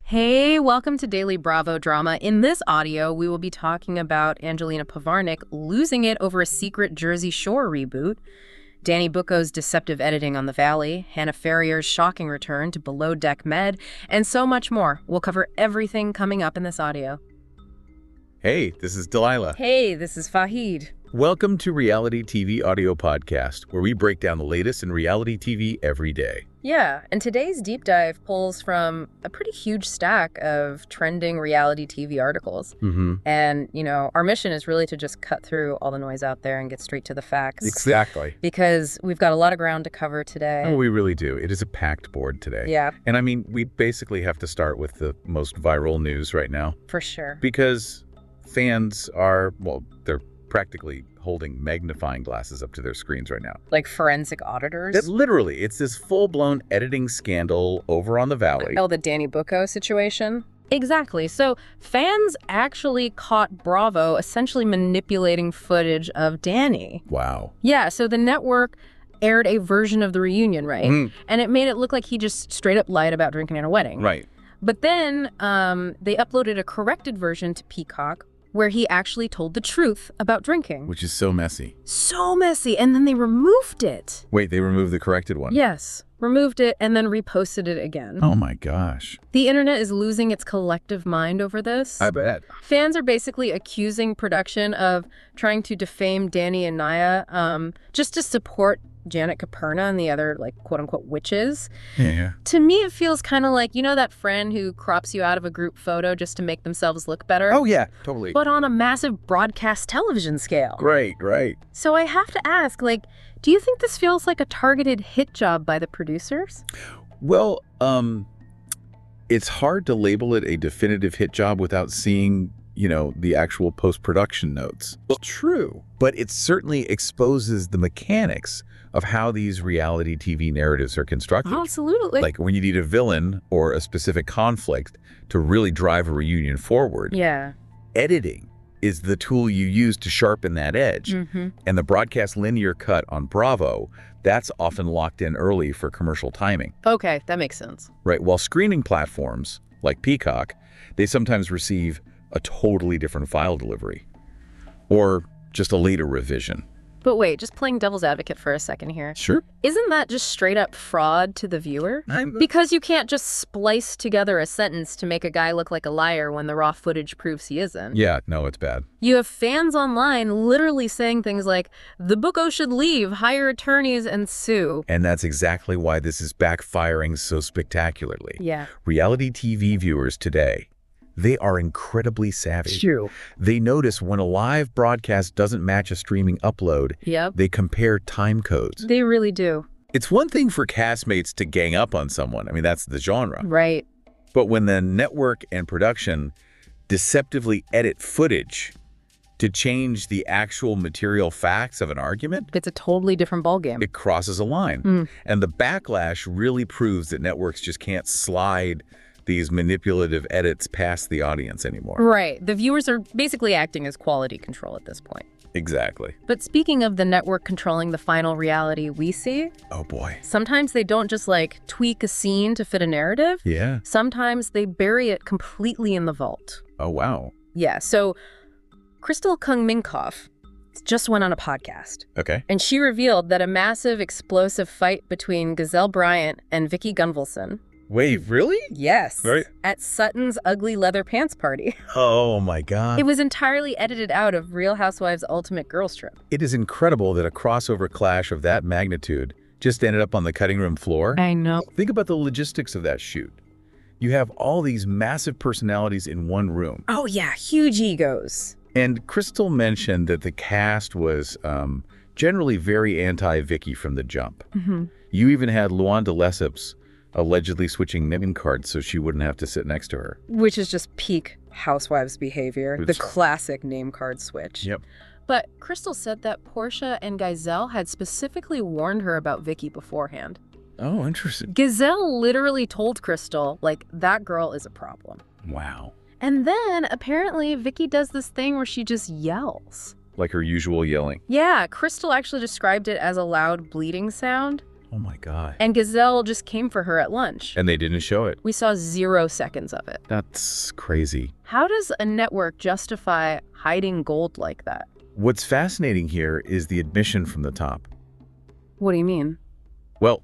Hey, welcome to Daily Bravo Drama. In this audio, we will be talking about Angelina Pivarnick losing it over a secret Jersey Shore reboot, Danny Bucco's deceptive editing on The Valley, Hannah Ferrier's shocking return to Below Deck Med, and so much more. We'll cover everything coming up in this audio. Hey, this is Delilah. Hey, this is Fahid. Welcome to Reality TV Audio Podcast, where we break down the latest in reality TV every day. Yeah, and today's deep dive pulls from a pretty huge stack of trending reality TV articles. And, our mission is really to just cut through all the noise out there and get straight to the facts. Exactly. Because we've got a lot of ground to cover today. Oh, we really do. It is a packed board today. Yeah. And I mean, we basically have to start with the most viral news right now. For sure. Because fans are, they're practically holding magnifying glasses up to their screens right now. Like forensic auditors? Literally, it's this full-blown editing scandal over on The Valley. Oh, the Danny Bucco situation? Exactly. So fans actually caught Bravo essentially manipulating footage of Danny. Wow. Yeah, so the network aired a version of the reunion, right? And it made it look like he just straight up lied about drinking at a wedding. Right. But then they uploaded a corrected version to Peacock where he actually told the truth about drinking. Which is so messy. So messy. And then they removed it. Wait, they removed the corrected one? Yes. Removed it and then reposted it again. Oh my gosh. The internet is losing its collective mind over this. I bet. Fans are basically accusing production of trying to defame Danny and Naya just to support Janet Caperna and the other, quote-unquote, witches. Yeah. To me, it feels kind of like, that friend who crops you out of a group photo just to make themselves look better? Oh, yeah, totally. But on a massive broadcast television scale. Right. So I have to ask, do you think this feels like a targeted hit job by the producers? Well, it's hard to label it a definitive hit job without seeing the actual post-production notes. Well, true. But it certainly exposes the mechanics of how these reality TV narratives are constructed. Absolutely. Like when you need a villain or a specific conflict to really drive a reunion forward. Yeah. Editing is the tool you use to sharpen that edge. And the broadcast linear cut on Bravo, that's often locked in early for commercial timing. Okay, that makes sense. Right. While streaming platforms like Peacock, they sometimes receive a totally different file delivery or just a later revision. But wait, just playing devil's advocate for a second here. Sure. Isn't that just straight up fraud to the viewer? Because you can't just splice together a sentence to make a guy look like a liar when the raw footage proves he isn't. Yeah, no, it's bad. You have fans online literally saying things like, the Bucco should leave, hire attorneys, and sue. And that's exactly why this is backfiring so spectacularly. Yeah. Reality TV viewers today, they are incredibly savvy. True. They notice when a live broadcast doesn't match a streaming upload, they compare time codes. They really do. It's one thing for castmates to gang up on someone. I mean, that's the genre. Right. But when the network and production deceptively edit footage to change the actual material facts of an argument, it's a totally different ballgame. it crosses a line. And the backlash really proves that networks just can't slide these manipulative edits past the audience anymore. Right. The viewers are basically acting as quality control at this point. Exactly. But speaking of the network controlling the final reality we see, oh boy, sometimes they don't just tweak a scene to fit a narrative. Yeah. Sometimes they bury it completely in the vault. Oh wow. Yeah. So Crystal Kung Minkoff just went on a podcast. Okay. And she revealed that a massive explosive fight between Gazelle Bryant and Vicki Gunvalson. Wait, really? Yes. Right. At Sutton's ugly leather pants party. Oh my God. It was entirely edited out of Real Housewives' Ultimate Girls Trip. It is incredible that a crossover clash of that magnitude just ended up on the cutting room floor. I know. Think about the logistics of that shoot. You have all these massive personalities in one room. Oh yeah, huge egos. And Crystal mentioned that the cast was generally very anti-Vicki from the jump. You even had Luanda Lesseps allegedly switching name cards so she wouldn't have to sit next to her. Which is just peak Housewives behavior, the classic name card switch. Yep. But Crystal said that Portia and Gazelle had specifically warned her about Vicki beforehand. Oh, interesting. Gazelle literally told Crystal, that girl is a problem. Wow. And then, apparently, Vicki does this thing where she just yells. Like her usual yelling. Yeah, Crystal actually described it as a loud bleeding sound. Oh my God. And Gazelle just came for her at lunch. And they didn't show it. We saw 0 seconds of it. That's crazy. How does a network justify hiding gold like that? What's fascinating here is the admission from the top. What do you mean? Well,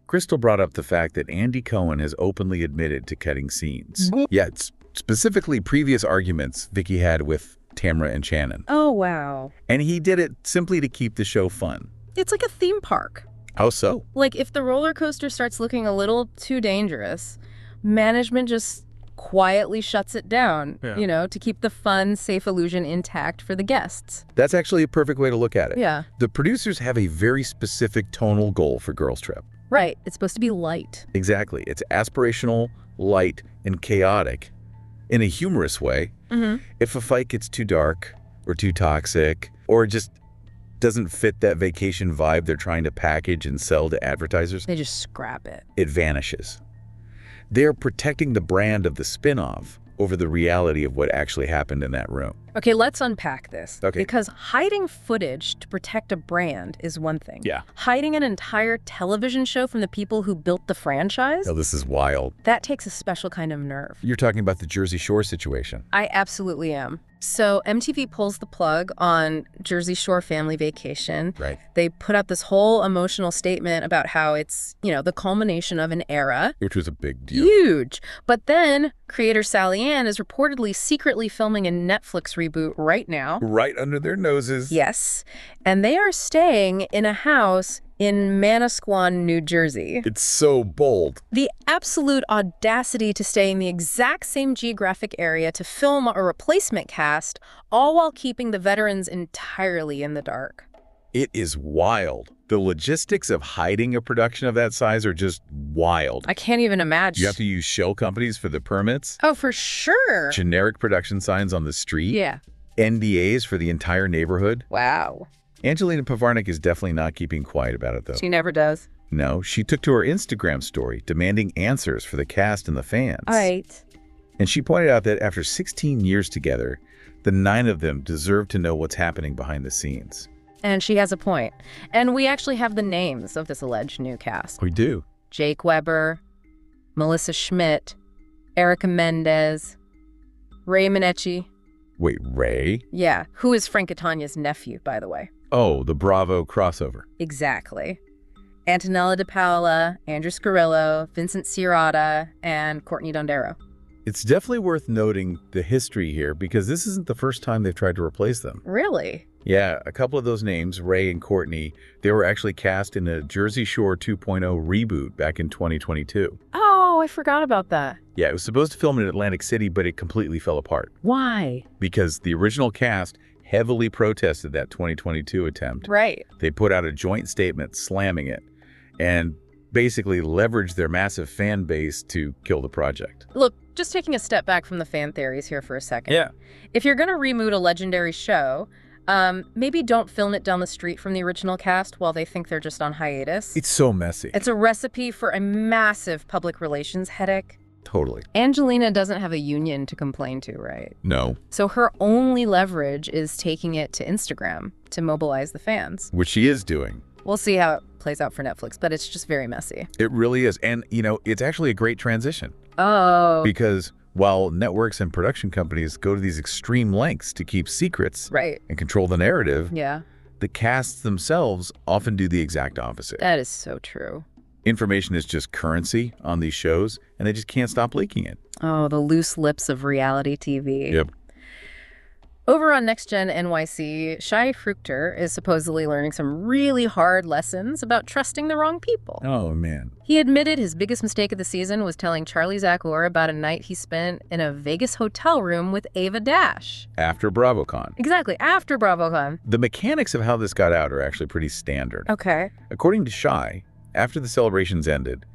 Crystal brought up the fact that Andy Cohen has openly admitted to cutting scenes. Yeah, it's specifically previous arguments Vicky had with Tamra and Shannon. Oh, wow. And he did it simply to keep the show fun. It's like a theme park. How so? Like, if the roller coaster starts looking a little too dangerous, management just quietly shuts it down, you know, to keep the fun, safe illusion intact for the guests. That's actually a perfect way to look at it. Yeah. The producers have a very specific tonal goal for Girls Trip. Right. It's supposed to be light. Exactly. It's aspirational, light, and chaotic in a humorous way. If a fight gets too dark or too toxic or just doesn't fit that vacation vibe they're trying to package and sell to advertisers, They just scrap it. it vanishes. They're protecting the brand of the spin-off over the reality of what actually happened in that room. Okay, let's unpack this. Okay. Because hiding footage to protect a brand is one thing. Yeah. Hiding an entire television show from the people who built the franchise, Oh, this is wild. that takes a special kind of nerve. You're talking about the Jersey Shore situation. I absolutely am. So MTV pulls the plug on Jersey Shore Family Vacation. Right. They put out this whole emotional statement about how it's, you know, the culmination of an era. Which was a big deal. Huge. But then creator Sally Ann is reportedly secretly filming a Netflix reboot right now. Right under their noses. Yes. And they are staying in a house in Manasquan, New Jersey. It's so bold. The absolute audacity to stay in the exact same geographic area to film a replacement cast, all while keeping the veterans entirely in the dark. It is wild. The logistics of hiding a production of that size are just wild. I can't even imagine. You have to use shell companies for the permits, Oh, for sure. generic production signs on the street, Yeah. NDAs for the entire neighborhood. Wow. Angelina Pivarnick is definitely not keeping quiet about it, though. She never does. No, she took to her Instagram story, demanding answers for the cast and the fans. All right. And she pointed out that after 16 years together, the 9 of them deserve to know what's happening behind the scenes. And she has a point. And we actually have the names of this alleged new cast. We do. Jake Weber, Melissa Schmidt, Erica Mendez, Ray Minetti. Wait, Ray? Yeah, who is Frank Catanya's nephew, by the way. Oh, the Bravo crossover. Exactly. Antonella De Paola, Andrew Scarillo, Vincent Cirata, and Courtney Dondero. It's definitely worth noting the history here because this isn't the first time they've tried to replace them. Really? Yeah, a couple of those names, Ray and Courtney, they were actually cast in a Jersey Shore 2.0 reboot back in 2022. Oh, I forgot about that. Yeah, it was supposed to film in Atlantic City, but it completely fell apart Why? because the original cast heavily protested that 2022 attempt. Right. They put out a joint statement slamming it and basically leveraged their massive fan base to kill the project. Look, just taking a step back from the fan theories here for a second. Yeah. If you're going to reboot a legendary show, maybe don't film it down the street from the original cast while they think they're just on hiatus. It's so messy. It's a recipe for a massive public relations headache. Totally. Angelina doesn't have a union to complain to, right? No. So her only leverage is taking it to Instagram to mobilize the fans. Which she is doing. We'll see how it plays out for Netflix, but it's just very messy. It really is. And, you know, it's actually a great transition. Oh. Because while networks and production companies go to these extreme lengths to keep secrets Right. and control the narrative, Yeah. the casts themselves often do the exact opposite. That is so true. Information is just currency on these shows, and they just can't stop leaking it. Oh, the loose lips of reality TV. Yep. Over on Next Gen NYC, Shai Fruchter is supposedly learning some really hard lessons about trusting the wrong people. Oh, man. He admitted his biggest mistake of the season was telling Charlie Zachor about a night he spent in a Vegas hotel room with Ava Dash. After BravoCon. Exactly, after BravoCon. The mechanics of how this got out are actually pretty standard. Okay. According to Shai, after the celebrations ended,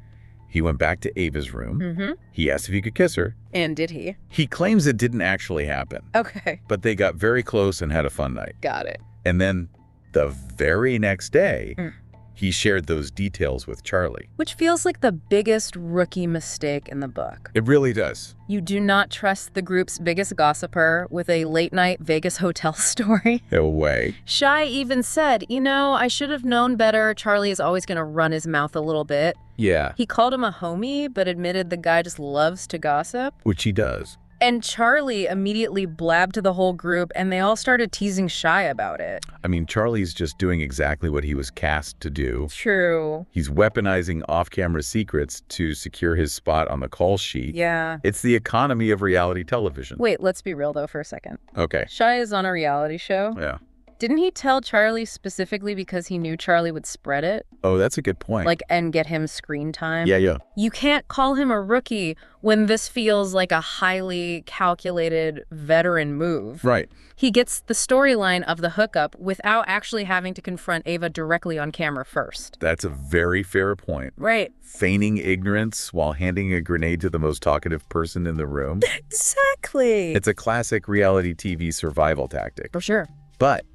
he went back to Ava's room. Mm-hmm. He asked if he could kiss her. And did he? He claims it didn't actually happen, Okay. but they got very close and had a fun night. Got it. And then the very next day, he shared those details with Charlie. Which feels like the biggest rookie mistake in the book. It really does. You do not trust the group's biggest gossiper with a late-night Vegas hotel story. No way. Shay even said, you know, I should have known better. Charlie is always going to run his mouth a little bit. Yeah. He called him a homie, but admitted the guy just loves to gossip. Which he does. And Charlie immediately blabbed to the whole group, and they all started teasing Shay about it. I mean, Charlie's just doing exactly what he was cast to do. True. He's weaponizing off-camera secrets to secure his spot on the call sheet. Yeah. It's the economy of reality television. Wait, let's be real, though, for a second. Okay. Shay is on a reality show. Yeah. Didn't he tell Charlie specifically because he knew Charlie would spread it? Oh, that's a good point. And get him screen time? Yeah. You can't call him a rookie when this feels like a highly calculated veteran move. Right. He gets the storyline of the hookup without actually having to confront Ava directly on camera first. That's a very fair point. Right. Feigning ignorance while handing a grenade to the most talkative person in the room. Exactly. It's a classic reality TV survival tactic. For sure. But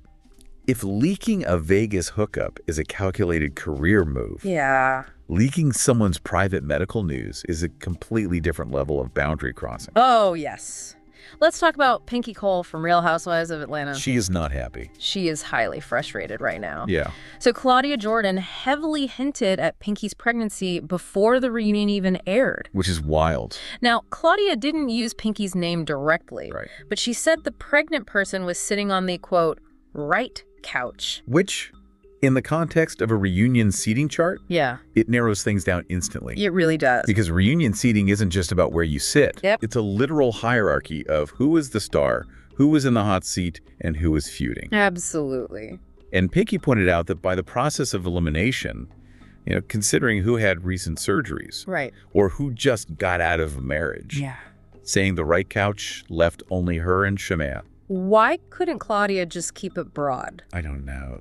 if leaking a Vegas hookup is a calculated career move, Yeah. leaking someone's private medical news is a completely different level of boundary crossing. Oh, yes. Let's talk about Pinky Cole from Real Housewives of Atlanta. She is not happy. She is highly frustrated right now. Yeah. So Claudia Jordan heavily hinted at Pinky's pregnancy before the reunion even aired. Which is wild. Now, Claudia didn't use Pinky's name directly, Right. but she said the pregnant person was sitting on the, quote, right couch. Which, in the context of a reunion seating chart, Yeah, it narrows things down instantly. it really does. Because reunion seating isn't just about where you sit. Yep. It's a literal hierarchy of who is the star, who was in the hot seat, and who is feuding. Absolutely. And Pinky pointed out that by the process of elimination, considering who had recent surgeries, Right. or who just got out of a marriage, Yeah. saying the right couch left only her and Scheana. Why couldn't Claudia just keep it broad? I don't know.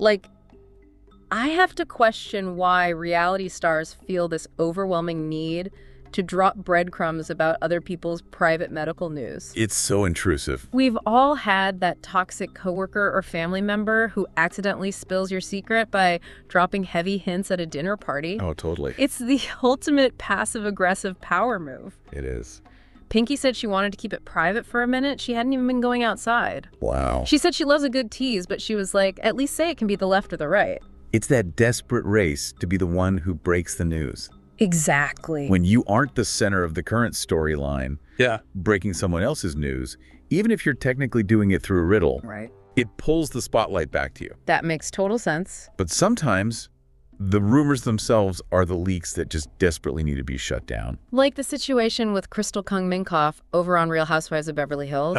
I have to question why reality stars feel this overwhelming need to drop breadcrumbs about other people's private medical news. It's so intrusive. We've all had that toxic coworker or family member who accidentally spills your secret by dropping heavy hints at a dinner party. Oh, totally. It's the ultimate passive-aggressive power move. It is. Pinky said she wanted to keep it private for a minute. She hadn't even been going outside. Wow. She said she loves a good tease, but she was like, at least say it can be the left or the right. It's that desperate race to be the one who breaks the news. Exactly. When you aren't the center of the current storyline, breaking someone else's news, even if you're technically doing it through a riddle, Right. it pulls the spotlight back to you. That makes total sense. But sometimes the rumors themselves are the leaks that just desperately need to be shut down. Like the situation with Crystal Kung Minkoff over on Real Housewives of Beverly Hills.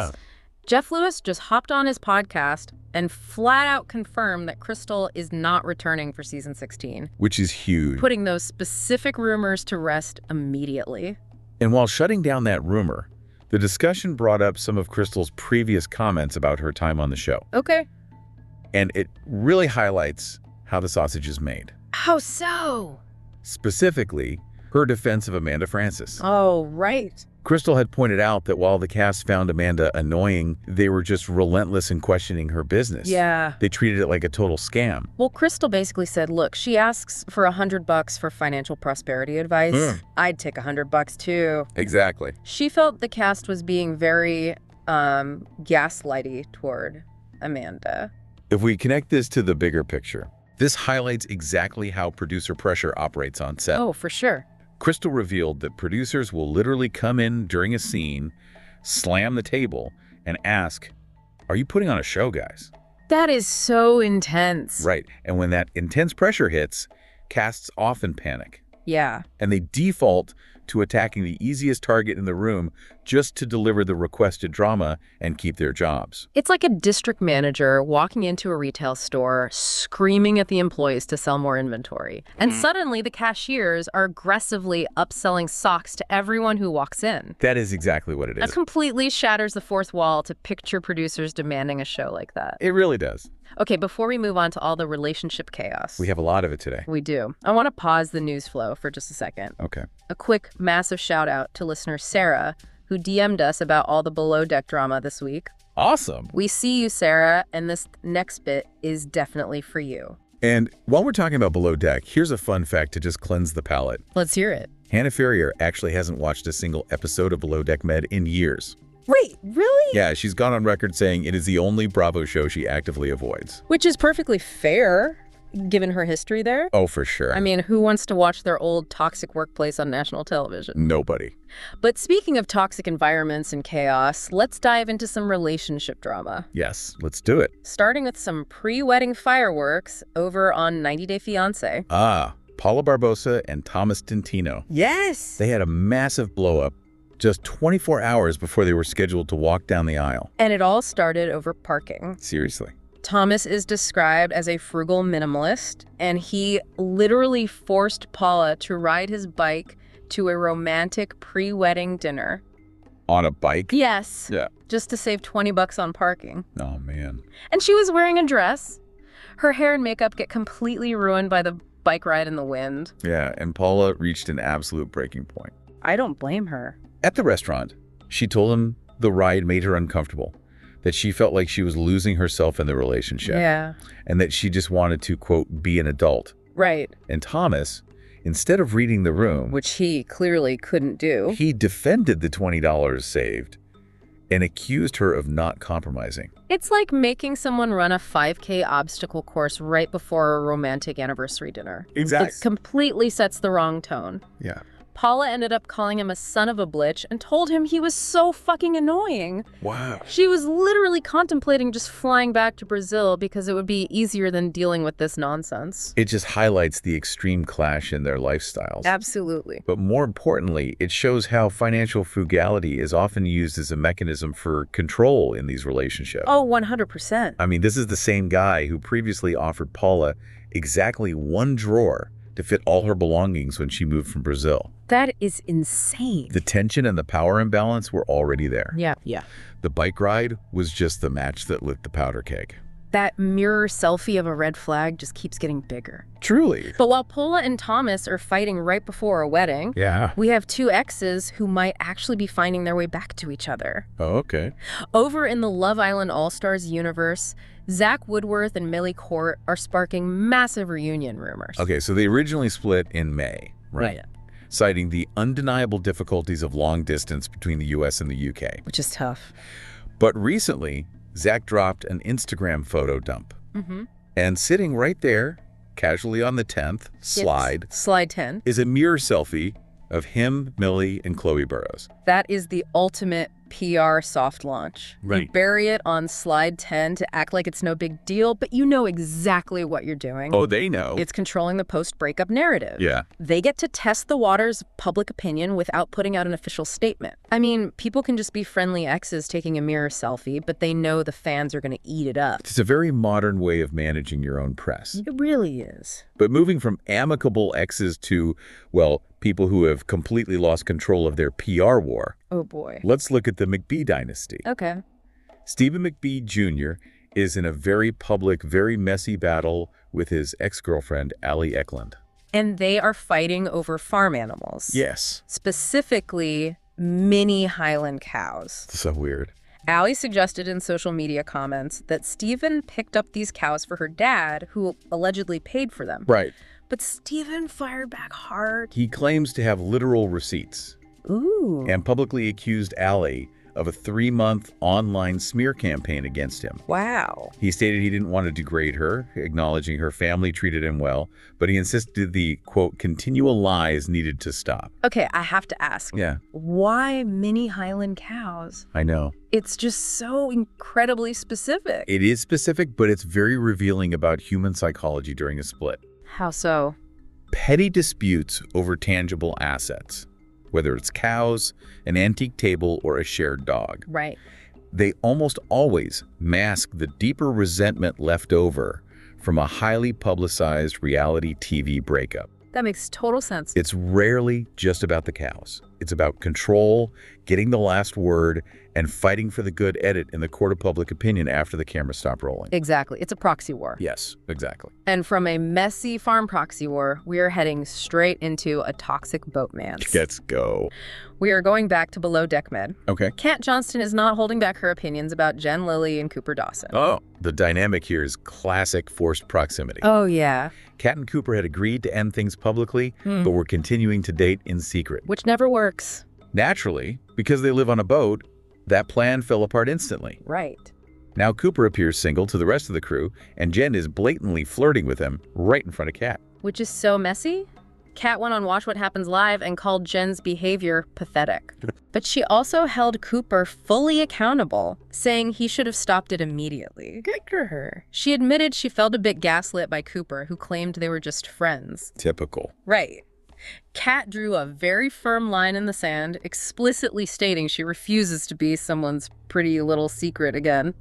Jeff Lewis just hopped on his podcast and flat out confirmed that Crystal is not returning for season 16, Which is huge. putting those specific rumors to rest immediately. And while shutting down that rumor, the discussion brought up some of Crystal's previous comments about her time on the show. Okay. And it really highlights how the sausage is made. How so? Specifically, her defense of Amanda Francis. Oh, right. Crystal had pointed out that while the cast found Amanda annoying, they were just relentless in questioning her business. Yeah. They treated it like a total scam. Well, Crystal basically said, look, she asks for $100 for financial prosperity advice. I'd take $100 too. Exactly. She felt the cast was being very gaslighty toward Amanda. If we connect this to the bigger picture, this highlights exactly how producer pressure operates on set. Oh, for sure. Crystal revealed that producers will literally come in during a scene, slam the table, and ask, "Are you putting on a show, guys?" That is so intense. Right. And when that intense pressure hits, casts often panic. Yeah. And they default to attacking the easiest target in the room just to deliver the requested drama and keep their jobs. It's like a district manager walking into a retail store, screaming at the employees to sell more inventory. And suddenly the cashiers are aggressively upselling socks to everyone who walks in. That is exactly what it That is. completely shatters the fourth wall to picture producers demanding a show like that. It really does. Okay, before we move on to all the relationship chaos. We have a lot of it today. We do. I want to pause the news flow for just a second. Okay. A quick, massive shout out to listener Sarah, who DM'd us about all the below deck drama this week. Awesome. We see you, Sarah, and this next bit is definitely for you. And while we're talking about Below Deck, here's a fun fact to just cleanse the palate. Let's hear it. Hannah Ferrier actually hasn't watched a single episode of Below Deck Med in years. Wait, really? Yeah, she's gone on record saying it is the only Bravo show she actively avoids. Which is perfectly fair, given her history there. Oh, for sure. I mean, who wants to watch their old toxic workplace on national television? Nobody. But speaking of toxic environments and chaos, let's dive into some relationship drama. Yes, let's do it. Starting with some pre-wedding fireworks over on 90 Day Fiancé. Ah, Paula Barbosa and Thomas Tintino. Yes! They had a massive blow-up just 24 hours before they were scheduled to walk down the aisle. And it all started over parking. Seriously. Thomas is described as a frugal minimalist, and he literally forced Paula to ride his bike to a romantic pre-wedding dinner. On a bike? Yes. Yeah. Just to save $20 on parking. Oh, man. And she was wearing a dress. Her hair and makeup get completely ruined by the bike ride in the wind. Yeah, and Paula reached an absolute breaking point. I don't blame her. At the restaurant, she told him the ride made her uncomfortable, that she felt like she was losing herself in the relationship. Yeah. And that she just wanted to, quote, be an adult. Right. And Thomas, instead of reading the room, Which he clearly couldn't do. he defended the $20 saved and accused her of not compromising. It's like making someone run a 5K obstacle course right before a romantic anniversary dinner. Exactly. It completely sets the wrong tone. Yeah. Paula ended up calling him a son of a bitch and told him he was so fucking annoying. Wow. She was literally contemplating just flying back to Brazil because it would be easier than dealing with this nonsense. It just highlights the extreme clash in their lifestyles. Absolutely. But more importantly, it shows how financial frugality is often used as a mechanism for control in these relationships. Oh, 100%. I mean, this is the same guy who previously offered Paula exactly one drawer to fit all her belongings when she moved from Brazil. That is insane. The tension and the power imbalance were already there. Yeah. The bike ride was just the match that lit the powder keg. That mirror selfie of a red flag just keeps getting bigger. Truly. But while Paula and Thomas are fighting right before a wedding, Yeah. we have two exes who might actually be finding their way back to each other. Oh, okay. Over in the Love Island All-Stars universe, Zach Woodworth and Millie Court are sparking massive reunion rumors. Okay, so they originally split in May, right? Yeah. Citing the undeniable difficulties of long distance between the U.S. and the U.K. Which is tough. But recently, Zach dropped an Instagram photo dump. Mm-hmm. And sitting right there, casually on the 10th, slide, Slide 10. is a mirror selfie of him, Millie, and Chloe Burrows. That is the ultimate PR soft launch. Right. You bury it on slide 10 to act like it's no big deal, but you know exactly what you're doing. Oh, they know. It's controlling the post-breakup narrative. Yeah. They get to test the waters of public opinion without putting out an official statement. I mean, people can just be friendly exes taking a mirror selfie, but they know the fans are going to eat it up. It's a very modern way of managing your own press. It really is. But moving from amicable exes to, well, people who have completely lost control of their PR war, Oh, boy. let's look at the McBee dynasty. Okay. Stephen McBee Jr. is in a very public, very messy battle with his ex-girlfriend, Allie Eklund. And they are fighting over farm animals. Yes. Specifically, mini Highland cows. So weird. Allie suggested in social media comments that Stephen picked up these cows for her dad, who allegedly paid for them. Right. But Stephen fired back hard. He claims to have literal receipts Ooh. and publicly accused Allie of a 3-month online smear campaign against him. Wow. He stated he didn't want to degrade her, acknowledging her family treated him well, but he insisted the, quote, continual lies needed to stop. Okay, I have to ask. Yeah, Why mini Highland cows? I know. It's just so incredibly specific. It is specific, but it's very revealing about human psychology during a split. How so? Petty disputes over tangible assets, whether it's cows, an antique table, or a shared dog. Right. They almost always mask the deeper resentment left over from a highly publicized reality TV breakup. That makes total sense. It's rarely just about the cows. It's about control, getting the last word, and fighting for the good edit in the court of public opinion after the camera stopped rolling. Exactly. It's a proxy war. Yes, exactly. And from a messy farm proxy war, we are heading straight into a toxic boatman's. Let's go. We are going back to Below Deck Med. Okay. Kat Johnston is not holding back her opinions about Jen Lilly and Cooper Dawson. Oh, The dynamic here is classic forced proximity. Oh, yeah. Kat and Cooper had agreed to end things publicly, but were continuing to date in secret. Which never works. Naturally, because they live on a boat, that plan fell apart instantly. Right. Now Cooper appears single to the rest of the crew, and Jen is blatantly flirting with him right in front of Kat. Which is so messy. Kat went on Watch What Happens Live and called Jen's behavior pathetic. But she also held Cooper fully accountable, saying he should have stopped it immediately. Good for her. She admitted she felt a bit gaslit by Cooper, who claimed they were just friends. Typical. Right. Kat drew a very firm line in the sand, explicitly stating she refuses to be someone's pretty little secret again.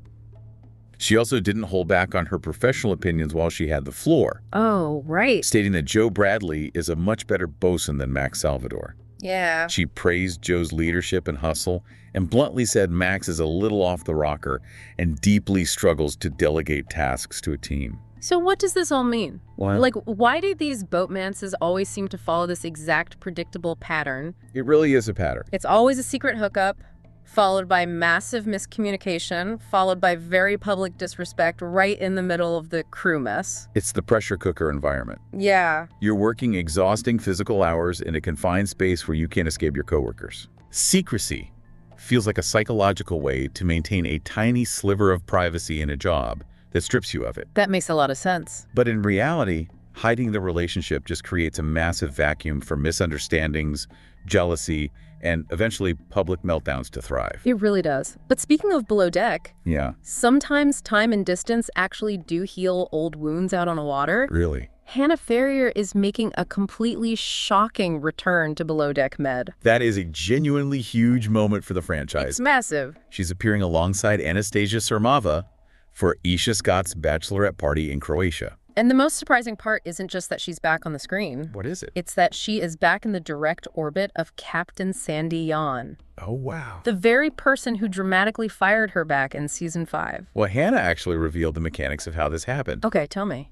She also didn't hold back on her professional opinions while she had the floor. Oh, right. Stating that Joe Bradley is a much better bosun than Max Salvador. Yeah. She praised Joe's leadership and hustle, and bluntly said Max is a little off the rocker and deeply struggles to delegate tasks to a team. So what does this all mean? Well, Like, why do these boatmances always seem to follow this exact predictable pattern? it really is a pattern. It's always a secret hookup, followed by massive miscommunication, followed by very public disrespect right in the middle of the crew mess. It's the pressure cooker environment. Yeah. You're working exhausting physical hours in a confined space where you can't escape your coworkers. Secrecy feels like a psychological way to maintain a tiny sliver of privacy in a job that strips you of it. That makes a lot of sense. But in reality, hiding the relationship just creates a massive vacuum for misunderstandings, jealousy, and eventually public meltdowns to thrive. It really does. But speaking of below deck, Yeah, sometimes time and distance actually do heal old wounds out on the water. really. Hannah Ferrier is making a completely shocking return to Below Deck Med. That is a genuinely huge moment for the franchise. It's massive. She's appearing alongside Anastasia Surmava for Isha Scott's bachelorette party in Croatia. And the most surprising part isn't just that she's back on the screen. What is it? It's that she is back in the direct orbit of Captain Sandy Yawn, Oh, wow. the very person who dramatically fired her back in Season 5. Well, Hannah actually revealed the mechanics of how this happened. Okay, tell me.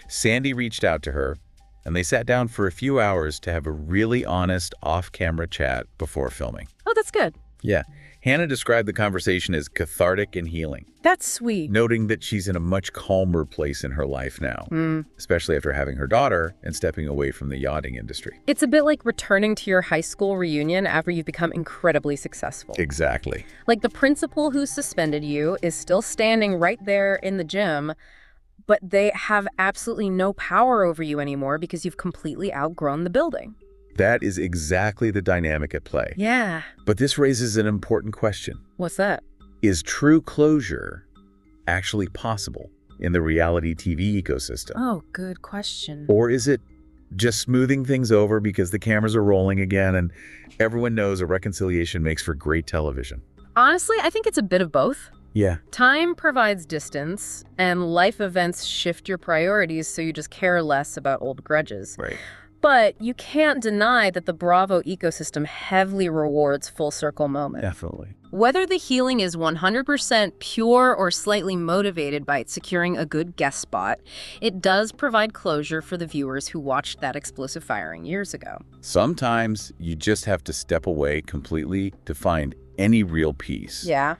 Sandy reached out to her, and they sat down for a few hours to have a really honest off-camera chat before filming. Oh, that's good. Yeah. Hannah described the conversation as cathartic and healing, That's sweet. noting that she's in a much calmer place in her life now, especially after having her daughter and stepping away from the yachting industry. It's a bit like returning to your high school reunion after you've become incredibly successful. Exactly. Like the principal who suspended you is still standing right there in the gym, but they have absolutely no power over you anymore because you've completely outgrown the building. That is exactly the dynamic at play. Yeah. But this raises an important question. What's that? Is true closure actually possible in the reality TV ecosystem? Oh, good question. Or is it just smoothing things over because the cameras are rolling again and everyone knows a reconciliation makes for great television? Honestly, I think it's a bit of both. Yeah. Time provides distance, and life events shift your priorities so you just care less about old grudges. Right. But you can't deny that the Bravo ecosystem heavily rewards full circle moments. Definitely. Whether the healing is 100% pure or slightly motivated by securing a good guest spot, it does provide closure for the viewers who watched that explosive firing years ago. Sometimes you just have to step away completely to find any real peace. Yeah.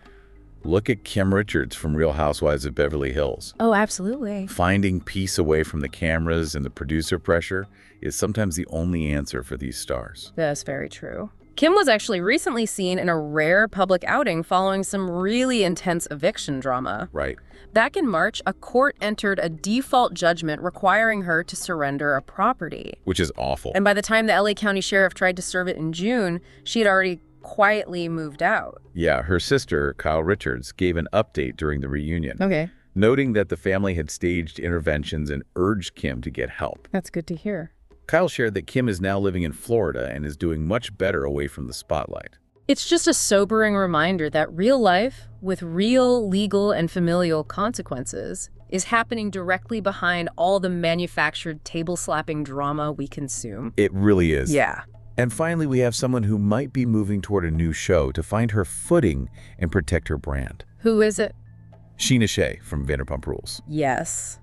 Look at Kim Richards from Real Housewives of Beverly Hills. Oh, absolutely. Finding peace away from the cameras and the producer pressure is sometimes the only answer for these stars. That's very true. Kim was actually recently seen in a rare public outing following some really intense eviction drama. Right. Back in March, a court entered a default judgment requiring her to surrender a property. Which is awful. And by the time the LA County Sheriff tried to serve it in June, she had already quietly moved out. Yeah, her sister, Kyle Richards, gave an update during the reunion, Okay. noting that the family had staged interventions and urged Kim to get help. That's good to hear. Kyle shared that Kim is now living in Florida and is doing much better away from the spotlight. It's just a sobering reminder that real life, with real legal and familial consequences, is happening directly behind all the manufactured table-slapping drama we consume. It really is. Yeah. And finally, we have someone who might be moving toward a new show to find her footing and protect her brand. Who is it? Scheana Shay from Vanderpump Rules. Yes.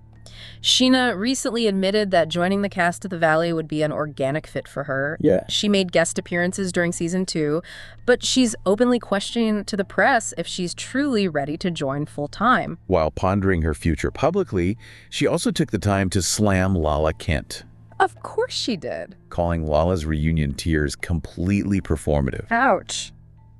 Scheana recently admitted that joining the cast of The Valley would be an organic fit for her. Yeah. She made guest appearances during season 2, but she's openly questioning to the press if she's truly ready to join full-time. While pondering her future publicly, she also took the time to slam Lala Kent, Of course she did. calling Lala's reunion tears completely performative. Ouch.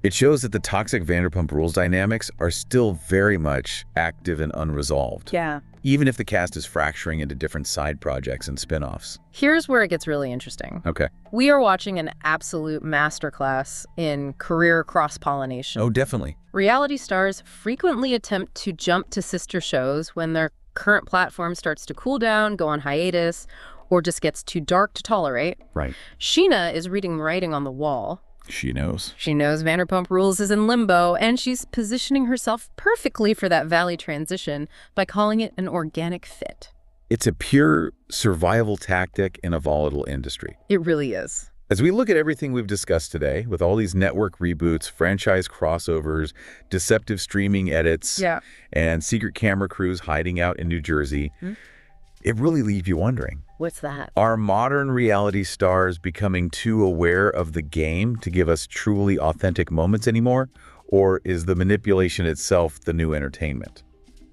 It shows that the toxic Vanderpump Rules dynamics are still very much active and unresolved. Yeah. Even if the cast is fracturing into different side projects and spin-offs. Here's where it gets really interesting. Okay. We are watching an absolute masterclass in career cross-pollination. Oh, definitely. Reality stars frequently attempt to jump to sister shows when their current platform starts to cool down, go on hiatus, or just gets too dark to tolerate. Right. Scheana is reading writing on the wall. She knows. She knows Vanderpump Rules is in limbo, and she's positioning herself perfectly for that Valley transition by calling it an organic fit. It's a pure survival tactic in a volatile industry. It really is. As we look at everything we've discussed today, with all these network reboots, franchise crossovers, deceptive streaming edits, and secret camera crews hiding out in New Jersey, it really leaves you wondering. What's that? Are modern reality stars becoming too aware of the game to give us truly authentic moments anymore? Or is the manipulation itself the new entertainment?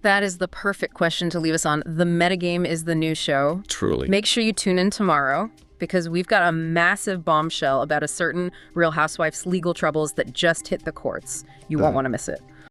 That is the perfect question to leave us on. The Metagame is the new show. Truly. Make sure you tune in tomorrow, because we've got a massive bombshell about a certain Real Housewives legal troubles that just hit the courts. You won't want to miss it.